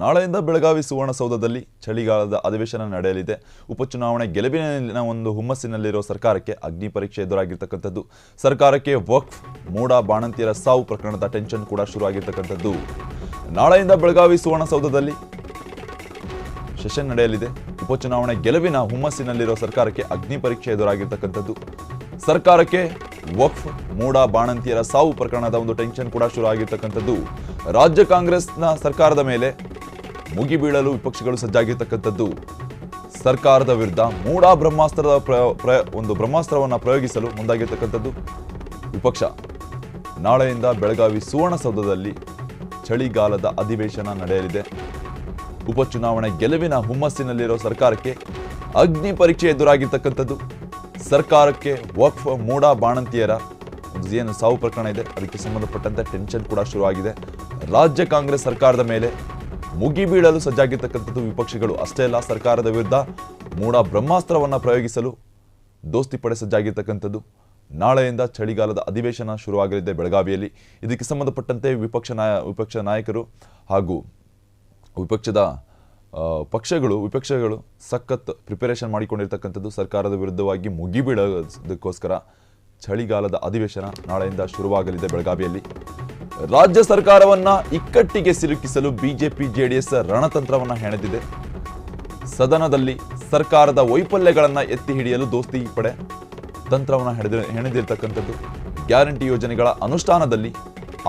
ನಾಳೆಯಿಂದ ಬೆಳಗಾವಿ ಸುವರ್ಣಸೌಧದಲ್ಲಿ ಚಳಿಗಾಲದ ಅಧಿವೇಶನ ನಡೆಯಲಿದೆ. ಉಪಚುನಾವಣೆ ಗೆಲುವಿನ ಒಂದು ಹುಮ್ಮಸ್ಸಿನಲ್ಲಿರುವ ಸರ್ಕಾರಕ್ಕೆ ಅಗ್ನಿ ಪರೀಕ್ಷೆ ಎದುರಾಗಿರ್ತಕ್ಕಂಥದ್ದು. ಸರ್ಕಾರಕ್ಕೆ ವಕ್ಫ್ ಮೂಡ ಬಾಣಂತಿಯರ ಸಾವು ಪ್ರಕರಣದ ಟೆನ್ಷನ್ ಕೂಡ ಶುರುವಾಗಿರ್ತಕ್ಕಂಥದ್ದು. ನಾಳೆಯಿಂದ ಬೆಳಗಾವಿ ಸುವರ್ಣಸೌಧದಲ್ಲಿ ಸೆಷನ್ ನಡೆಯಲಿದೆ. ಉಪಚುನಾವಣೆ ಗೆಲುವಿನ ಹುಮ್ಮಸ್ಸಿನಲ್ಲಿರುವ ಸರ್ಕಾರಕ್ಕೆ ಅಗ್ನಿ ಪರೀಕ್ಷೆ ಎದುರಾಗಿರ್ತಕ್ಕಂಥದ್ದು. ಸರ್ಕಾರಕ್ಕೆ ವಕ್ಫ್ ಮೂಡ ಬಾಣಂತಿಯರ ಸಾವು ಪ್ರಕರಣದ ಒಂದು ಟೆನ್ಷನ್ ಕೂಡ ಶುರು ಆಗಿರ್ತಕ್ಕಂಥದ್ದು. ರಾಜ್ಯ ಕಾಂಗ್ರೆಸ್ನ ಸರ್ಕಾರದ ಮೇಲೆ ಮುಗಿಬೀಳಲು ವಿಪಕ್ಷಗಳು ಸಜ್ಜಾಗಿರ್ತಕ್ಕಂಥದ್ದು. ಸರ್ಕಾರದ ವಿರುದ್ಧ ಮೂಡ ಬ್ರಹ್ಮಾಸ್ತ್ರವನ್ನು ಪ್ರಯೋಗಿಸಲು ಮುಂದಾಗಿರ್ತಕ್ಕಂಥದ್ದು ವಿಪಕ್ಷ. ನಾಳೆಯಿಂದ ಬೆಳಗಾವಿ ಸುವರ್ಣಸೌಧದಲ್ಲಿ ಚಳಿಗಾಲದ ಅಧಿವೇಶನ ನಡೆಯಲಿದೆ. ಉಪಚುನಾವಣೆ ಗೆಲುವಿನ ಹುಮ್ಮಸ್ಸಿನಲ್ಲಿರುವ ಸರ್ಕಾರಕ್ಕೆ ಅಗ್ನಿ ಪರೀಕ್ಷೆ ಎದುರಾಗಿರ್ತಕ್ಕಂಥದ್ದು. ಸರ್ಕಾರಕ್ಕೆ ವಕ್ಫ್ ಮೂಡ ಬಾಣಂತಿಯರ ಏನು ಸಾವು ಪ್ರಕರಣ ಇದೆ ಅದಕ್ಕೆ ಸಂಬಂಧಪಟ್ಟಂತೆ ಟೆನ್ಷನ್ ಕೂಡ ಶುರುವಾಗಿದೆ. ರಾಜ್ಯ ಕಾಂಗ್ರೆಸ್ ಸರ್ಕಾರದ ಮೇಲೆ ಮುಗಿಬೀಳಲು ಸಜ್ಜಾಗಿರ್ತಕ್ಕಂಥದ್ದು ವಿಪಕ್ಷಗಳು. ಅಷ್ಟೇ ಅಲ್ಲ, ಸರ್ಕಾರದ ವಿರುದ್ಧ ಮೂಡ ಬ್ರಹ್ಮಾಸ್ತ್ರವನ್ನು ಪ್ರಯೋಗಿಸಲು ದೋಸ್ತಿ ಪಡೆ ಸಜ್ಜಾಗಿರ್ತಕ್ಕಂಥದ್ದು. ನಾಳೆಯಿಂದ ಚಳಿಗಾಲದ ಅಧಿವೇಶನ ಶುರುವಾಗಲಿದೆ ಬೆಳಗಾವಿಯಲ್ಲಿ. ಇದಕ್ಕೆ ಸಂಬಂಧಪಟ್ಟಂತೆ ವಿಪಕ್ಷ ನಾಯಕರು ಹಾಗೂ ವಿಪಕ್ಷಗಳು ಸಖತ್ ಪ್ರಿಪರೇಷನ್ ಮಾಡಿಕೊಂಡಿರ್ತಕ್ಕಂಥದ್ದು. ಸರ್ಕಾರದ ವಿರುದ್ಧವಾಗಿ ಮುಗಿಬೀಳೋದಕ್ಕೋಸ್ಕರ ಚಳಿಗಾಲದ ಅಧಿವೇಶನ ನಾಳೆಯಿಂದ ಶುರುವಾಗಲಿದೆ ಬೆಳಗಾವಿಯಲ್ಲಿ. ರಾಜ್ಯ ಸರ್ಕಾರವನ್ನ ಇಕ್ಕಟ್ಟಿಗೆ ಸಿಲುಕಿಸಲು ಬಿಜೆಪಿ ಜೆಡಿಎಸ್ ರಣತಂತ್ರವನ್ನ ಹೆಣೆದಿದೆ. ಸದನದಲ್ಲಿ ಸರ್ಕಾರದ ವೈಫಲ್ಯಗಳನ್ನು ಎತ್ತಿ ಹಿಡಿಯಲು ದೋಸ್ತಿ ಪಡೆ ತಂತ್ರವನ್ನು ಹೆಣೆದಿರ್ತಕ್ಕಂಥದ್ದು. ಗ್ಯಾರಂಟಿ ಯೋಜನೆಗಳ ಅನುಷ್ಠಾನದಲ್ಲಿ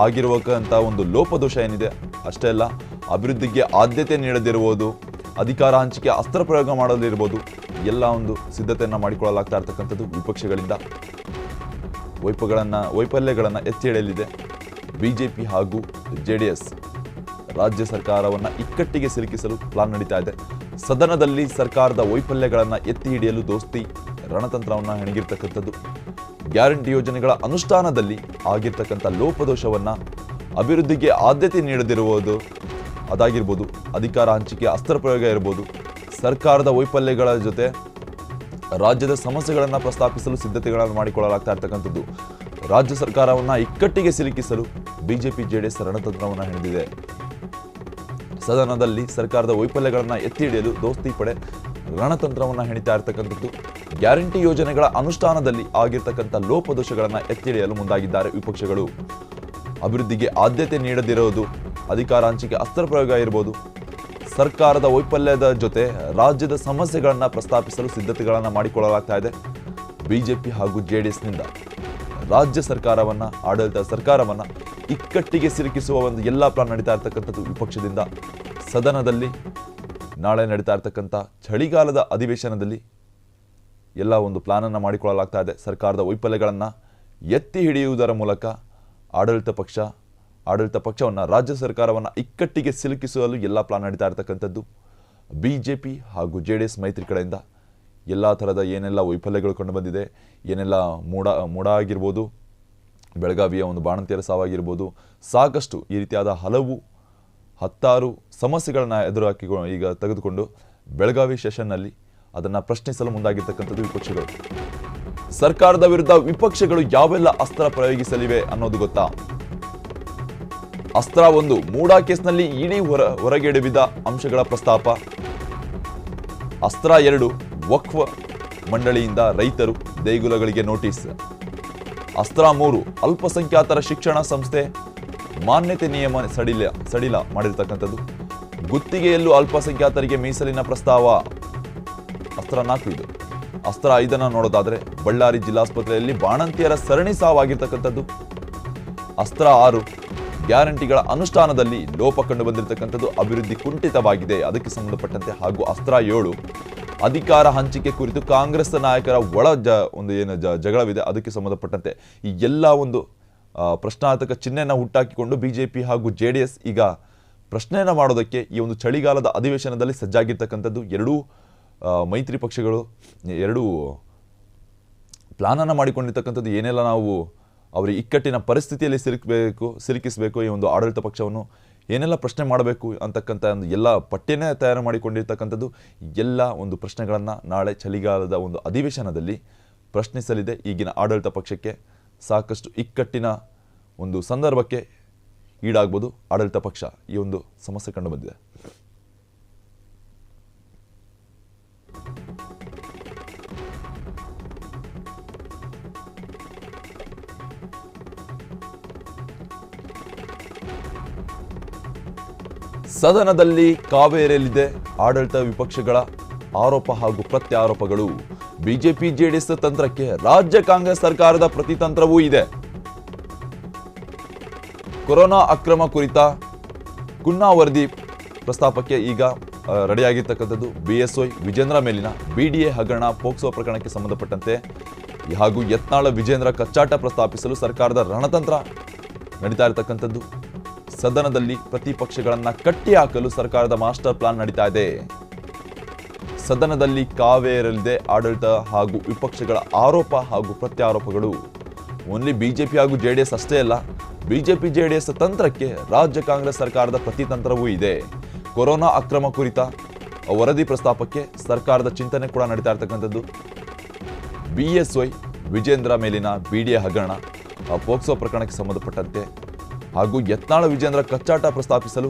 ಆಗಿರುವಂಥ ಒಂದು ಲೋಪದೋಷ ಏನಿದೆ ಅಷ್ಟೇ ಅಲ್ಲ, ಅಭಿವೃದ್ಧಿಗೆ ಆದ್ಯತೆ ನೀಡದಿರುವುದು, ಅಧಿಕಾರ ಹಂಚಿಕೆ ಅಸ್ತ್ರ ಪ್ರಯೋಗ ಮಾಡಲಿರ್ಬೋದು, ಎಲ್ಲ ಒಂದು ಸಿದ್ಧತೆಯನ್ನು ಮಾಡಿಕೊಳ್ಳಲಾಗ್ತಾ ಇರ್ತಕ್ಕಂಥದ್ದು ವಿಪಕ್ಷಗಳಿಂದ. ವೈಫಲ್ಯಗಳನ್ನು ಎತ್ತಿ ಹಿಡಿಯಲಿದೆ ಬಿಜೆಪಿ ಹಾಗೂ ಜೆಡಿಎಸ್. ರಾಜ್ಯ ಸರ್ಕಾರವನ್ನು ಇಕ್ಕಟ್ಟಿಗೆ ಸಿಲುಕಿಸಲು ಪ್ಲಾನ್ ನಡೀತಾ ಇದೆ. ಸದನದಲ್ಲಿ ಸರ್ಕಾರದ ವೈಫಲ್ಯಗಳನ್ನು ಎತ್ತಿ ಹಿಡಿಯಲು ದೋಸ್ತಿ ರಣತಂತ್ರವನ್ನು ಹೆಣಗಿರ್ತಕ್ಕಂಥದ್ದು. ಗ್ಯಾರಂಟಿ ಯೋಜನೆಗಳ ಅನುಷ್ಠಾನದಲ್ಲಿ ಆಗಿರ್ತಕ್ಕಂಥ ಲೋಪದೋಷವನ್ನು, ಅಭಿವೃದ್ಧಿಗೆ ಆದ್ಯತೆ ನೀಡದಿರುವುದು ಅದಾಗಿರ್ಬೋದು, ಅಧಿಕಾರ ಹಂಚಿಕೆ ಅಸ್ತ್ರ ಪ್ರಯೋಗ ಇರ್ಬೋದು, ಸರ್ಕಾರದ ವೈಫಲ್ಯಗಳ ಜೊತೆ ರಾಜ್ಯದ ಸಮಸ್ಯೆಗಳನ್ನು ಪ್ರಸ್ತಾಪಿಸಲು ಸಿದ್ಧತೆಗಳನ್ನು ಮಾಡಿಕೊಳ್ಳಲಾಗ್ತಾ ಇರ್ತಕ್ಕಂಥದ್ದು. ರಾಜ್ಯ ಸರ್ಕಾರವನ್ನು ಇಕ್ಕಟ್ಟಿಗೆ ಸಿಲುಕಿಸಲು ಬಿಜೆಪಿ ಜೆಡಿಎಸ್ ರಣತಂತ್ರವನ್ನು ಹೆಣೆದಿದೆ. ಸದನದಲ್ಲಿ ಸರ್ಕಾರದ ವೈಫಲ್ಯಗಳನ್ನು ಎತ್ತಿ ಹಿಡಿಯಲು ದೋಸ್ತಿ ಪಡೆ ರಣತಂತ್ರವನ್ನು ಹೆಣಿತಾ ಇರ್ತಕ್ಕಂಥದ್ದು. ಗ್ಯಾರಂಟಿ ಯೋಜನೆಗಳ ಅನುಷ್ಠಾನದಲ್ಲಿ ಆಗಿರ್ತಕ್ಕಂಥ ಲೋಪದೋಷಗಳನ್ನು ಎತ್ತಿ ಹಿಡಿಯಲು ಮುಂದಾಗಿದ್ದಾರೆ ವಿಪಕ್ಷಗಳು. ಅಭಿವೃದ್ಧಿಗೆ ಆದ್ಯತೆ ನೀಡದಿರುವುದು, ಅಧಿಕಾರ ಹಂಚಿಕೆ ಅಸ್ತ್ರ ಪ್ರಯೋಗ ಇರಬಹುದು, ಸರ್ಕಾರದ ವೈಫಲ್ಯದ ಜೊತೆ ರಾಜ್ಯದ ಸಮಸ್ಯೆಗಳನ್ನು ಪ್ರಸ್ತಾಪಿಸಲು ಸಿದ್ಧತೆಗಳನ್ನು ಮಾಡಿಕೊಳ್ಳಲಾಗ್ತಾ ಇದೆ ಬಿಜೆಪಿ ಹಾಗೂ ಜೆಡಿಎಸ್ನಿಂದ. ರಾಜ್ಯ ಆಡಳಿತ ಸರ್ಕಾರವನ್ನು ಇಕ್ಕಟ್ಟಿಗೆ ಸಿಲುಕಿಸುವ ಒಂದು ಎಲ್ಲ ಪ್ಲಾನ್ ನಡೀತಾ ಇರ್ತಕ್ಕಂಥದ್ದು ವಿಪಕ್ಷದಿಂದ. ಸದನದಲ್ಲಿ ನಾಳೆ ನಡೀತಾ ಇರ್ತಕ್ಕಂಥ ಚಳಿಗಾಲದ ಅಧಿವೇಶನದಲ್ಲಿ ಎಲ್ಲ ಒಂದು ಪ್ಲಾನನ್ನು ಮಾಡಿಕೊಳ್ಳಲಾಗ್ತಾ ಇದೆ. ಸರ್ಕಾರದ ವೈಫಲ್ಯಗಳನ್ನು ಎತ್ತಿ ಹಿಡಿಯುವುದರ ಮೂಲಕ ಆಡಳಿತ ಪಕ್ಷವನ್ನು, ರಾಜ್ಯ ಸರ್ಕಾರವನ್ನು ಇಕ್ಕಟ್ಟಿಗೆ ಸಿಲುಕಿಸಲು ಎಲ್ಲ ಪ್ಲಾನ್ ನಡೀತಾ ಇರ್ತಕ್ಕಂಥದ್ದು. ಬಿಜೆಪಿ ಹಾಗೂ ಜೆಡಿಎಸ್ ಮೈತ್ರಿ ಕಡೆಯಿಂದ ಎಲ್ಲ ಥರದ ಏನೆಲ್ಲ ವೈಫಲ್ಯಗಳು ಕಂಡು ಬಂದಿದೆ, ಏನೆಲ್ಲ ಮೂಡ ಆಗಿರ್ಬೋದು, ಬೆಳಗಾವಿಯ ಒಂದು ಬಾಣಂತಿಯರ ಸಾವಾಗಿರ್ಬೋದು, ಸಾಕಷ್ಟು ಈ ರೀತಿಯಾದ ಹತ್ತಾರು ಸಮಸ್ಯೆಗಳನ್ನು ಈಗ ತೆಗೆದುಕೊಂಡು ಬೆಳಗಾವಿ ಸೆಷನ್ನಲ್ಲಿ ಅದನ್ನು ಪ್ರಶ್ನಿಸಲು ಮುಂದಾಗಿರ್ತಕ್ಕಂಥದ್ದು ವಿಪಕ್ಷಗಳು. ಸರ್ಕಾರದ ವಿರುದ್ಧ ವಿಪಕ್ಷಗಳು ಯಾವೆಲ್ಲ ಅಸ್ತ್ರ ಪ್ರಯೋಗಿಸಲಿವೆ ಅನ್ನೋದು ಗೊತ್ತಾ? ಅಸ್ತ್ರ 1, ಮೂಡಾ ಕೇಸ್ನಲ್ಲಿ ಇಡೀ ಹೊರಗೆಡವಿದ ಅಂಶಗಳ ಪ್ರಸ್ತಾಪ. ಅಸ್ತ್ರ 2, ವಕ್ಫ್ ಮಂಡಳಿಯಿಂದ ರೈತರು ದೇಗುಲಗಳಿಗೆ ನೋಟಿಸ್. ಅಸ್ತ್ರ 3, ಅಲ್ಪಸಂಖ್ಯಾತರ ಶಿಕ್ಷಣ ಸಂಸ್ಥೆ ಮಾನ್ಯತೆ ನಿಯಮ ಸಡಿಲ ಮಾಡಿರ್ತಕ್ಕಂಥದ್ದು. ಗುತ್ತಿಗೆಯಲ್ಲೂ ಅಲ್ಪಸಂಖ್ಯಾತರಿಗೆ ಮೀಸಲಿನ ಪ್ರಸ್ತಾವ. ಅಸ್ತ್ರ 4 ಇದು. ಅಸ್ತ್ರ 5 ನೋಡೋದಾದ್ರೆ ಬಳ್ಳಾರಿ ಜಿಲ್ಲಾಸ್ಪತ್ರೆಯಲ್ಲಿ ಬಾಣಂತಿಯರ ಸರಣಿ ಸಾವಾಗಿರ್ತಕ್ಕಂಥದ್ದು. ಅಸ್ತ್ರ 6, ಗ್ಯಾರಂಟಿಗಳ ಅನುಷ್ಠಾನದಲ್ಲಿ ಲೋಪ ಕಂಡು ಬಂದಿರತಕ್ಕಂಥದ್ದು, ಅಭಿವೃದ್ಧಿ ಕುಂಠಿತವಾಗಿದೆ ಅದಕ್ಕೆ ಸಂಬಂಧಪಟ್ಟಂತೆ. ಹಾಗೂ ಅಸ್ತ್ರ 7, ಅಧಿಕಾರ ಹಂಚಿಕೆ ಕುರಿತು ಕಾಂಗ್ರೆಸ್ ನಾಯಕರ ಜಗಳವಿದೆ ಅದಕ್ಕೆ ಸಂಬಂಧಪಟ್ಟಂತೆ. ಈ ಎಲ್ಲ ಒಂದು ಪ್ರಶ್ನಾರ್ಥಕ ಚಿಹ್ನೆಯನ್ನು ಹುಟ್ಟಾಕಿಕೊಂಡು ಬಿಜೆಪಿ ಹಾಗೂ ಜೆಡಿಎಸ್ ಈಗ ಪ್ರಶ್ನೆಯನ್ನು ಮಾಡೋದಕ್ಕೆ ಈ ಒಂದು ಚಳಿಗಾಲದ ಅಧಿವೇಶನದಲ್ಲಿ ಸಜ್ಜಾಗಿರ್ತಕ್ಕಂಥದ್ದು. ಎರಡೂ ಮೈತ್ರಿ ಪಕ್ಷಗಳು ಎರಡೂ ಪ್ಲಾನನ್ನು ಮಾಡಿಕೊಂಡಿರ್ತಕ್ಕಂಥದ್ದು. ಏನೆಲ್ಲ ನಾವು ಅವರಿಗೆ ಇಕ್ಕಟ್ಟಿನ ಪರಿಸ್ಥಿತಿಯಲ್ಲಿ ಸಿಲುಕಿಸಬೇಕು, ಈ ಒಂದು ಆಡಳಿತ ಪಕ್ಷವನ್ನು ಏನೆಲ್ಲ ಪ್ರಶ್ನೆ ಮಾಡಬೇಕು ಅಂತಕ್ಕಂಥ ಒಂದು ಎಲ್ಲ ಪಟ್ಟಿಯನ್ನೇ ತಯಾರು ಮಾಡಿಕೊಂಡಿರ್ತಕ್ಕಂಥದ್ದು. ಎಲ್ಲ ಒಂದು ಪ್ರಶ್ನೆಗಳನ್ನು ನಾಳೆ ಚಳಿಗಾಲದ ಒಂದು ಅಧಿವೇಶನದಲ್ಲಿ ಪ್ರಶ್ನಿಸಲಿದೆ. ಈಗಿನ ಆಡಳಿತ ಪಕ್ಷಕ್ಕೆ ಸಾಕಷ್ಟು ಇಕ್ಕಟ್ಟಿನ ಒಂದು ಸಂದರ್ಭಕ್ಕೆ ಈಡಾಗಬಹುದು ಆಡಳಿತ ಪಕ್ಷ. ಈ ಒಂದು ಸಮಸ್ಯೆ ಕಂಡು ಬಂದಿದೆ. ಸದನದಲ್ಲಿ ಕಾವೇರಿಯಲ್ಲಿದೆ ಆಡಳಿತ ವಿಪಕ್ಷಗಳ ಆರೋಪ ಹಾಗೂ ಪ್ರತ್ಯಾರೋಪಗಳು. ಬಿಜೆಪಿ ಜೆಡಿಎಸ್ ತಂತ್ರಕ್ಕೆ ರಾಜ್ಯ ಕಾಂಗ್ರೆಸ್ ಸರ್ಕಾರದ ಪ್ರತಿತಂತ್ರವೂ ಇದೆ. ಕೊರೋನಾ ಅಕ್ರಮ ಕುರಿತ ಕುನ್ನಾ ವರದಿ ಪ್ರಸ್ತಾಪಕ್ಕೆ ಈಗ ರೆಡಿಯಾಗಿರ್ತಕ್ಕಂಥದ್ದು. ಬಿಎಸ್ವೈ ವಿಜೇಂದ್ರ ಮೇಲಿನ ಬಿಡಿಎ ಹಗರಣ ಪೋಕ್ಸೋ ಪ್ರಕರಣಕ್ಕೆ ಸಂಬಂಧಪಟ್ಟಂತೆ ಹಾಗೂ ಯತ್ನಾಳ ವಿಜೇಂದ್ರ ಕಚ್ಚಾಟ ಪ್ರಸ್ತಾಪಿಸಲು ಸರ್ಕಾರದ ರಣತಂತ್ರ ನಡೀತಾ ಇರತಕ್ಕಂಥದ್ದು. ಸದನದಲ್ಲಿ ಪ್ರತಿಪಕ್ಷಗಳನ್ನ ಕಟ್ಟಿ ಹಾಕಲು ಸರ್ಕಾರದ ಮಾಸ್ಟರ್ ಪ್ಲಾನ್ ನಡೀತಾ ಇದೆ. ಸದನದಲ್ಲಿ ಕಾವೇರಲಿದೆ ಆಡಳಿತ ಹಾಗೂ ವಿಪಕ್ಷಗಳ ಆರೋಪ ಹಾಗೂ ಪ್ರತ್ಯಾರೋಪಗಳು. ಓನ್ಲಿ ಬಿಜೆಪಿ ಹಾಗೂ ಜೆಡಿಎಸ್ ಅಷ್ಟೇ ಅಲ್ಲ, ಬಿಜೆಪಿ ಜೆಡಿಎಸ್ ತಂತ್ರಕ್ಕೆ ರಾಜ್ಯ ಕಾಂಗ್ರೆಸ್ ಸರ್ಕಾರದ ಪ್ರತಿತಂತ್ರವೂ ಇದೆ. ಕೊರೋನಾ ಅಕ್ರಮ ಕುರಿತ ವರದಿ ಪ್ರಸ್ತಾಪಕ್ಕೆ ಸರ್ಕಾರದ ಚಿಂತನೆ ಕೂಡ ನಡೀತಾ ಇರತಕ್ಕಂಥದ್ದು. ಬಿಎಸ್ವೈ ವಿಜೇಂದ್ರ ಮೇಲಿನ ಬಿಡಿಎ ಹಗರಣ ಪೋಕ್ಸೋ ಪ್ರಕರಣಕ್ಕೆ ಸಂಬಂಧಪಟ್ಟಂತೆ ಹಾಗೂ ಯತ್ನಾಳ ವಿಜೇಂದ್ರ ಕಚ್ಚಾಟ ಪ್ರಸ್ತಾಪಿಸಲು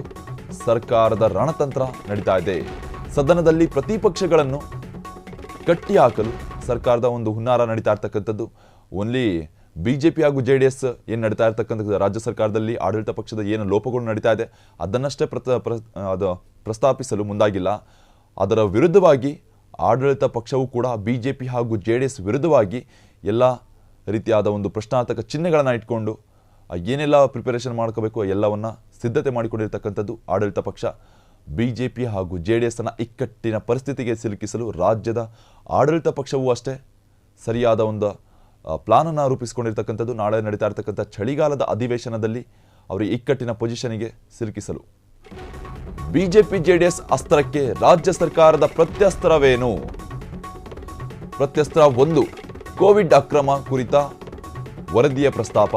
ಸರ್ಕಾರದ ರಣತಂತ್ರ ನಡೀತಾ ಇದೆ. ಸದನದಲ್ಲಿ ಪ್ರತಿಪಕ್ಷಗಳನ್ನು ಕಟ್ಟಿ ಹಾಕಲು ಸರ್ಕಾರದ ಒಂದು ಹುನ್ನಾರ ನಡೀತಾ ಇರ್ತಕ್ಕಂಥದ್ದು. ಓನ್ಲಿ ಬಿಜೆಪಿ ಹಾಗೂ ಜೆಡಿಎಸ್ ಏನು ನಡೀತಾ ಇರ್ತಕ್ಕಂಥದ್ದು, ರಾಜ್ಯ ಸರ್ಕಾರದಲ್ಲಿ ಆಡಳಿತ ಪಕ್ಷದ ಏನು ಲೋಪಗಳು ನಡೀತಾ ಇದೆ ಅದನ್ನಷ್ಟೇ ಪ್ರಸ್ತಾಪಿಸಲು ಮುಂದಾಗಿಲ್ಲ. ಅದರ ವಿರುದ್ಧವಾಗಿ ಆಡಳಿತ ಪಕ್ಷವೂ ಕೂಡ ಬಿಜೆಪಿ ಹಾಗೂ ಜೆಡಿಎಸ್ ವಿರುದ್ಧವಾಗಿ ಎಲ್ಲ ರೀತಿಯಾದ ಒಂದು ಪ್ರಶ್ನಾರ್ಥಕ ಚಿಹ್ನೆಗಳನ್ನು ಇಟ್ಕೊಂಡು ಏನೆಲ್ಲ ಪ್ರಿಪರೇಷನ್ ಮಾಡ್ಕೋಬೇಕು ಎಲ್ಲವನ್ನ ಸಿದ್ಧತೆ ಮಾಡಿಕೊಂಡಿರ್ತಕ್ಕಂಥದ್ದು ಆಡಳಿತ ಪಕ್ಷ. ಬಿಜೆಪಿ ಹಾಗೂ ಜೆಡಿಎಸ್ ಅನ್ನ ಇಕ್ಕಟ್ಟಿನ ಪರಿಸ್ಥಿತಿಗೆ ಸಿಲುಕಿಸಲು ರಾಜ್ಯದ ಆಡಳಿತ ಪಕ್ಷವೂ ಅಷ್ಟೇ ಸರಿಯಾದ ಒಂದು ಪ್ಲಾನ್ ಅನ್ನು ರೂಪಿಸಿಕೊಂಡಿರ್ತಕ್ಕಂಥದ್ದು. ನಾಳೆ ನಡೀತಾ ಇರತಕ್ಕಂಥ ಚಳಿಗಾಲದ ಅಧಿವೇಶನದಲ್ಲಿ ಅವರು ಇಕ್ಕಟ್ಟಿನ ಪೊಸಿಷನ್ಗೆ ಸಿಲುಕಿಸಲು ಬಿಜೆಪಿ ಜೆಡಿಎಸ್ ಅಸ್ತ್ರಕ್ಕೆ ರಾಜ್ಯ ಸರ್ಕಾರದ ಪ್ರತ್ಯಸ್ತ್ರವೇನು? ಪ್ರತ್ಯಸ್ತ್ರ 1 ಕೋವಿಡ್ ಅಕ್ರಮ ಕುರಿತ ವರದಿಯ ಪ್ರಸ್ತಾಪ.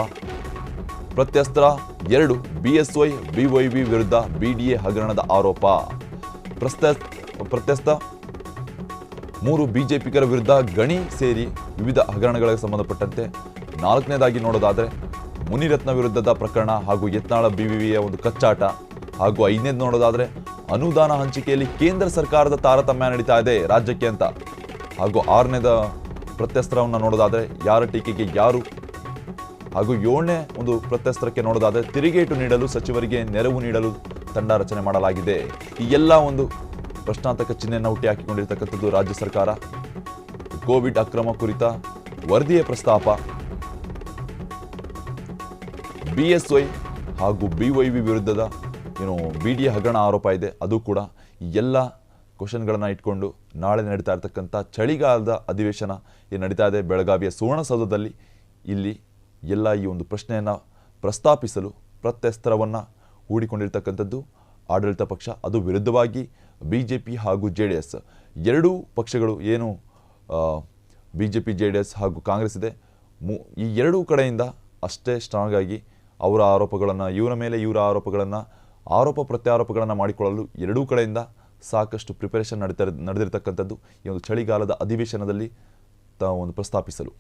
ಪ್ರತ್ಯಸ್ತ್ರ 2 ಬಿಎಸ್ವೈ ಬಿವೈಬಿ ವಿರುದ್ಧ ಬಿಡಿಎ ಹಗರಣದ ಆರೋಪ. ಪ್ರತ್ಯಸ್ತ್ರ 3 ಬಿಜೆಪಿಗರ ವಿರುದ್ಧ ಗಣಿ ಸೇರಿ ವಿವಿಧ ಹಗರಣಗಳಿಗೆ ಸಂಬಂಧಪಟ್ಟಂತೆ. 4ನೇದಾಗಿ ನೋಡೋದಾದ್ರೆ ಮುನಿರತ್ನ ವಿರುದ್ಧದ ಪ್ರಕರಣ ಹಾಗೂ ಯತ್ನಾಳ ಬಿವಿವಿಯ ಒಂದು ಕಚ್ಚಾಟ ಹಾಗೂ 5ನೇದು ನೋಡೋದಾದ್ರೆ ಅನುದಾನ ಹಂಚಿಕೆಯಲ್ಲಿ ಕೇಂದ್ರ ಸರ್ಕಾರದ ತಾರತಮ್ಯ ನಡೀತಾ ಇದೆ ರಾಜ್ಯಕ್ಕೆ ಅಂತ. ಹಾಗೂ 6ನೇದ ಪ್ರತ್ಯಸ್ತ್ರವನ್ನು ನೋಡೋದಾದ್ರೆ ಯಾರ ಟೀಕೆಗೆ ಯಾರು ಹಾಗೂ 7ನೇ ಒಂದು ಪ್ರತ್ಯಸ್ತ್ರಕ್ಕೆ ನೋಡೋದಾದ್ರೆ ತಿರುಗೇಟು ನೀಡಲು ಸಚಿವರಿಗೆ ನೆರವು ನೀಡಲು ತಂಡ ರಚನೆ ಮಾಡಲಾಗಿದೆ. ಈ ಎಲ್ಲ ಒಂದು ಪ್ರಶ್ನಾರ್ಥಕ ಚಿಹ್ನೆಯನ್ನು ಹುಟ್ಟಿ ಹಾಕಿಕೊಂಡಿರ್ತಕ್ಕಂಥದ್ದು ರಾಜ್ಯ ಸರ್ಕಾರ. ಕೋವಿಡ್ ಅಕ್ರಮ ಕುರಿತ ವರದಿಯ ಪ್ರಸ್ತಾಪ, ಬಿಎಸ್ವೈ ಹಾಗೂ ಬಿವೈಬಿ ವಿರುದ್ಧದ ಏನು ಬಿಡಿಎ ಹಗರಣ ಆರೋಪ ಇದೆ ಅದು ಕೂಡ. ಈ ಎಲ್ಲ ಕ್ವಶನ್ಗಳನ್ನು ಇಟ್ಕೊಂಡು ನಾಳೆ ನಡೀತಾ ಇರತಕ್ಕಂಥ ಚಳಿಗಾಲದ ಅಧಿವೇಶನ ಏನು ನಡೀತಾ ಇದೆ ಬೆಳಗಾವಿಯ ಸುವರ್ಣಸೌಧದಲ್ಲಿ, ಇಲ್ಲಿ ಎಲ್ಲ ಈ ಒಂದು ಪ್ರಶ್ನೆಯನ್ನು ಪ್ರಸ್ತಾಪಿಸಲು ಪ್ರತ್ಯಸ್ತ್ರವನ್ನು ಹೂಡಿಕೊಂಡಿರ್ತಕ್ಕಂಥದ್ದು ಆಡಳಿತ ಪಕ್ಷ. ಅದು ವಿರುದ್ಧವಾಗಿ ಬಿಜೆಪಿ ಹಾಗೂ ಜೆಡಿಎಸ್ ಎರಡೂ ಪಕ್ಷಗಳು ಏನು ಬಿಜೆಪಿ ಜೆಡಿಎಸ್ ಹಾಗೂ ಕಾಂಗ್ರೆಸ್ ಇದೆ, ಈ ಎರಡೂ ಕಡೆಯಿಂದ ಅಷ್ಟೇ ಸ್ಟ್ರಾಂಗ್ ಆಗಿ ಅವರ ಆರೋಪಗಳನ್ನು ಇವರ ಮೇಲೆ ಇವರ ಆರೋಪ ಪ್ರತ್ಯಾರೋಪಗಳನ್ನು ಮಾಡಿಕೊಳ್ಳಲು ಎರಡೂ ಕಡೆಯಿಂದ ಸಾಕಷ್ಟು ಪ್ರಿಪರೇಷನ್ ನಡೆದಿರತಕ್ಕಂಥದ್ದು ಈ ಒಂದು ಚಳಿಗಾಲದ ಅಧಿವೇಶನದಲ್ಲಿ ಒಂದು ಪ್ರಸ್ತಾಪಿಸಲು.